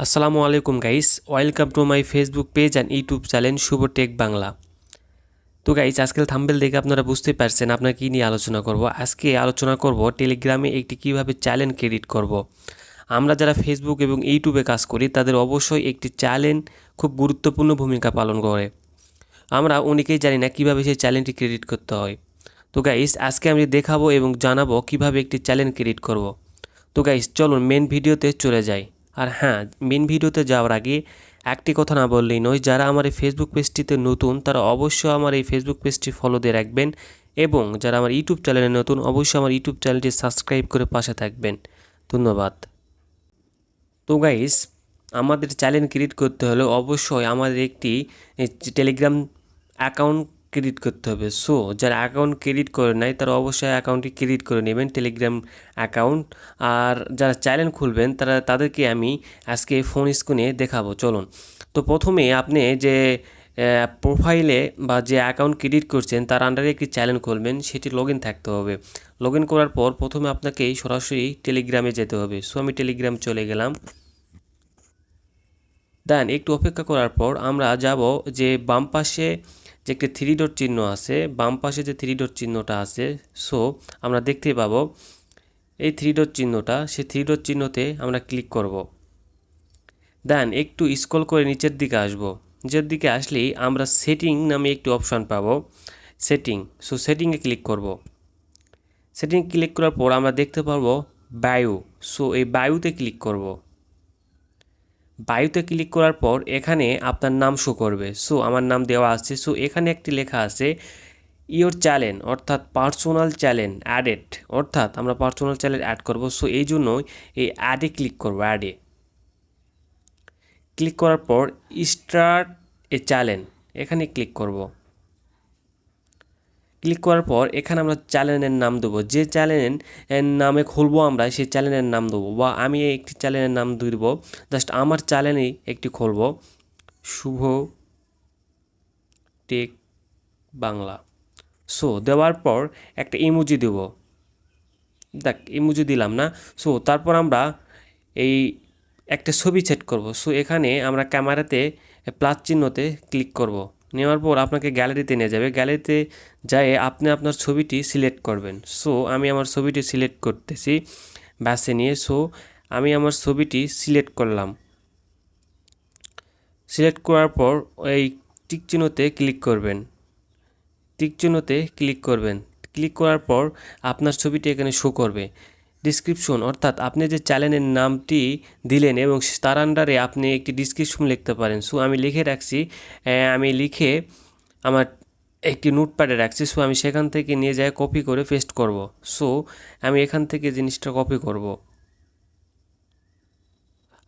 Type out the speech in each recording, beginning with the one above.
আসসালামু আলাইকুম guys, welcome to my Facebook page and YouTube channel Shubho Tech Bangla. তো guys, আজকাল থাম্বনেল দেখে আপনারা বুঝতে পারছেন আপনার কী নিয়ে আলোচনা করব। আজকে আলোচনা করব টেলিগ্রামে একটি কিভাবে চ্যানেল ক্রিয়েট করব। আমরা যারা ফেসবুক এবং ইউটিউবে কাজ করি তাদের অবশ্যই একটি চ্যানেল খুব গুরুত্বপূর্ণ ভূমিকা পালন করে। আমরা অনেকেই জানি না কীভাবে সেই চ্যানেলটি ক্রিয়েট করতে হয়। তো গাইস, আজকে আমি দেখাবো এবং জানাবো কিভাবে একটি চ্যানেল ক্রিয়েট করব। তো গাইস, চলুন মেন ভিডিওতে চলে যাই। আর হ্যাঁ, মেন ভিডিওতে যাওয়ার আগে একটি কথা না বললেই নয়, যারা আমার এই ফেসবুক পেজটিতে নতুন তারা অবশ্যই আমার এই ফেসবুক পেজটি ফলো দিয়ে রাখবেন, এবং যারা আমার ইউটিউব চ্যানেলে নতুন অবশ্যই আমার ইউটিউব চ্যানেলটি সাবস্ক্রাইব করে পাশে থাকবেন। ধন্যবাদ। তো গাইস, আমাদের চ্যানেল ক্রিয়েট করতে হলে অবশ্যই আমাদের একটি টেলিগ্রাম অ্যাকাউন্ট ক্রিয়েট করতে হবে। সো যারা অ্যাকাউন্ট ক্রিয়েট করে নেয় তারা অবশ্যই অ্যাকাউন্টটি ক্রিয়েট করে নেবেন, টেলিগ্রাম অ্যাকাউন্ট। আর যারা চ্যানেল খুলবেন তাদেরকে আমি আজকে ফোন স্ক্রিনে দেখাবো। চলুন। তো প্রথমে আপনি যে প্রোফাইলে বা যে অ্যাকাউন্ট ক্রিয়েট করছেন তার আন্ডারে একটি চ্যানেল খুলবেন, সেটি লগ ইন থাকতে হবে। লগ ইন করার পর প্রথমে আপনাকে সরাসরি টেলিগ্রামে যেতে হবে। সো আমি টেলিগ্রাম চলে গেলাম। দেন একটু অপেক্ষা করার পর আমরা যাব যে বাম পাশে যে একটি থ্রি ডট চিহ্ন আছে, বাম পাশে যে থ্রি ডট চিহ্নটা আছে, সো আমরা দেখতে পাবো এই থ্রি ডট চিহ্নটা, সেই থ্রি ডট চিহ্নতে আমরা ক্লিক করব। দেন একটু স্ক্রল করে নিচের দিকে আসব। নিচের দিকে আসলেই আমরা সেটিং নামে একটি অপশান পাবো, সেটিং। সো সেটিংয়ে ক্লিক করব। সেটিং ক্লিক করার পর আমরা দেখতে পারবো বায়ো। সো এই বায়োতে ক্লিক করব। বায়োতে ক্লিক করার পর এখানে আপনার নাম শো করবে। সো আমার নাম দেওয়া আছে। সো এখানে একটি লেখা আছে ইওর চ্যানেল, অর্থাৎ পার্সোনাল চ্যানেল অ্যাডেড, অর্থাৎ আমরা পার্সোনাল চ্যানেল অ্যাড করব। সো এই জন্যই এই অ্যাডে ক্লিক করব। অ্যাডে ক্লিক করার পর স্টার্ট এ চ্যানেল এখানে ক্লিক করব। ক্লিক করার পর এখানে আমরা চ্যানেলের নাম দেবো, যে চ্যানেলের নামে খুলবো আমরা সেই চ্যানেলের নাম দেবো, বা আমি একটি চ্যানেলের নাম দেবো। জাস্ট আমার চ্যানেলেই একটি খুলবো, শুভ টেক বাংলা। সো দেওয়ার পর একটা ইমোজি দেব। দেখ, ইমোজি দিলাম না। সো তারপর আমরা এই একটা ছবি সেট করব। সো এখানে আমরা ক্যামেরাতে প্লাস চিহ্নতে ক্লিক করব। নেওয়ার পর আপনাকে গ্যালারিতে নিয়ে যাবে। গ্যালারিতে যেয়ে আপনি আপনার ছবিটি সিলেক্ট করবেন। সো আমি আমার ছবিটি সিলেক্ট করতেছি বাসে নিয়ে। সো আমি আমার ছবিটি সিলেক্ট করলাম। সিলেক্ট করার পর এই টিক চিহ্নতে ক্লিক করবেন। টিক চিহ্নতে ক্লিক করবেন। ক্লিক করার পর আপনার ছবিটি এখানে শো করবে। ডিসক্রিপশন, অর্থাৎ আপনি যে চ্যানেলের নামটি দিলেন এবং তার আন্ডারে আপনি একটি ডিসক্রিপশন লিখতে পারেন। সো আমি লিখে রাখছি, আমি লিখে আমার একটি নোটপ্যাডে রাখছি। সো আমি সেখান থেকে নিয়ে যাই কপি করে পেস্ট করব। সো আমি এখান থেকে জিনিসটা কপি করব।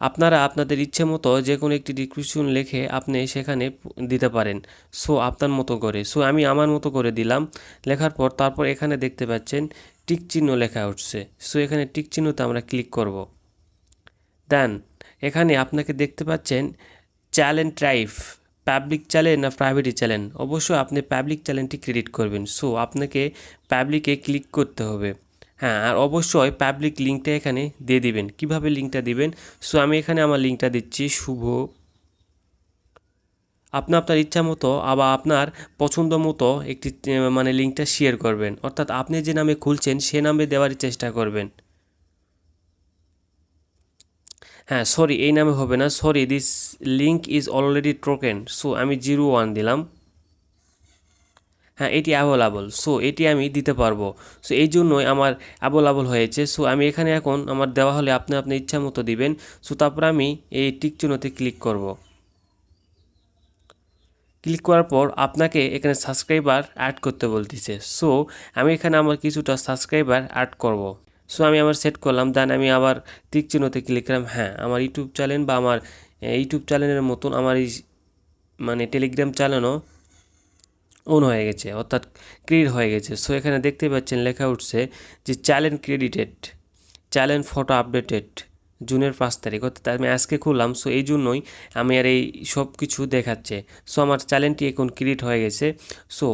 আপনারা আপনাদের ইচ্ছে মতো যে কোনো একটি ডিসক্রিপশন লিখে আপনি সেখানে দিতে পারেন। সো আপনার মতো করে। সো আমি আমার মতো করে দিলাম। লেখার পর তারপর এখানে দেখতে পাচ্ছেন টিক চিহ্ন লেখা উঠছে। সো এখানে টিক চিহ্নতে আমরা ক্লিক করব। দেন এখানে আপনাকে দেখতে পাচ্ছেন চ্যানেল টাইপ, পাবলিক চ্যানেল না প্রাইভেট চ্যানেল। অবশ্যই আপনি পাবলিক চ্যানেলটি ক্রিয়েট করবেন। সো আপনাকে পাবলিকে ক্লিক করতে হবে। হ্যাঁ, আর অবশ্যই পাবলিক লিঙ্কটা এখানে দিয়ে দিবেন। কিভাবে লিঙ্কটা দিবেন? সো আমি এখানে আমার লিঙ্কটা দিচ্ছি, শুভ। আপনি আপনার ইচ্ছা মতো আবার আপনার পছন্দ মতো একটি মানে লিঙ্কটা শেয়ার করবেন, অর্থাৎ আপনি যে নামে খুলছেন সে নামে দেওয়ার চেষ্টা করবেন। হ্যাঁ, সরি, এই নামে হবে না। Sorry, this link is already token. So আমি 01 দিলাম। হ্যাঁ, এটি অ্যাভেলেবল। সো এটি আমি দিতে পারবো। সো এই জন্যই আমার অ্যাভেলেবল হয়েছে। সো আমি এখানে এখন আমার দেওয়া হলে আপনি আপনার ইচ্ছা মতো দিবেন। সো তারপর আমি এই টিক চিহ্নতে ক্লিক করব। ক্লিক করার পর আপনাকে এখানে সাবস্ক্রাইবার অ্যাড করতে বলতেছে। সো আমি এখানে আমার কিছুটা সাবস্ক্রাইবার অ্যাড করব। সো আমি আমার সেট করলাম। দেন আমি আবার টিক চিহ্নতে ক্লিক করলাম। হ্যাঁ, আমার ইউটিউব চ্যানেল বা আমার ইউটিউব চ্যানেলের মতন আমার এই মানে টেলিগ্রাম চ্যানেলও অন হয়ে গেছে, অর্থাৎ ক্রিয়েট হয়ে গেছে। সো এখানে দেখতে পাচ্ছেন লেখা উঠছে যে channel credited, channel photo updated জুনের 5 তারিখ, অর্থাৎ আমি আজকে খুললাম। সো এই জন্যই আমি আর এই সব কিছু দেখাচ্ছে। সো আমার চ্যানেলটি এখন ক্রিয়েট হয়ে গেছে। সো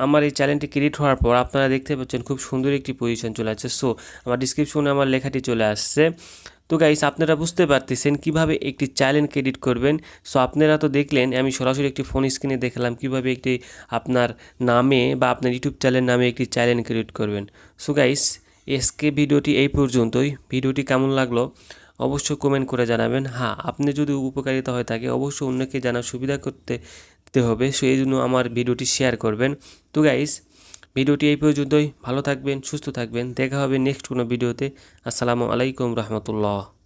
আমার এই চ্যানেলটি ক্রিয়েট হওয়ার পর আপনারা দেখতে পাচ্ছেন খুব সুন্দর একটি পজিশন চলে আসছে। সো আমার ডিসক্রিপশনে আমার লেখাটি চলে আসছে। তো গাইস আপনারা বুঝতে পারতেছেন কিভাবে একটি চ্যানেল ক্রেডিট করবেন। সো আপনারা তো দেখলেন আমি সরাসরি একটি ফোন স্ক্রিনে দেখালাম কিভাবে একটি আপনার নামে বা আপনার ইউটিউব চ্যানেল নামে একটি চ্যানেল ক্রিয়েট করবেন। সো গাইস আজকে ভিডিওটি এই পর্যন্তই। ভিডিওটি কেমন লাগলো অবশ্যই কমেন্ট করে জানাবেন। হ্যাঁ, আপনি যদি উপকারিতা হয়ে থাকে অবশ্যই অন্যকে জানার সুবিধা করতে দিতে হবে, সো এই জন্য আমার ভিডিওটি শেয়ার করবেন। তো গাইস ভিডিওটি এই পর্যন্তই। ভালো থাকবেন, সুস্থ থাকবেন, দেখা হবে নেক্সট কোনো ভিডিওতে। আসসালামু আলাইকুম রহমতুল্লাহ।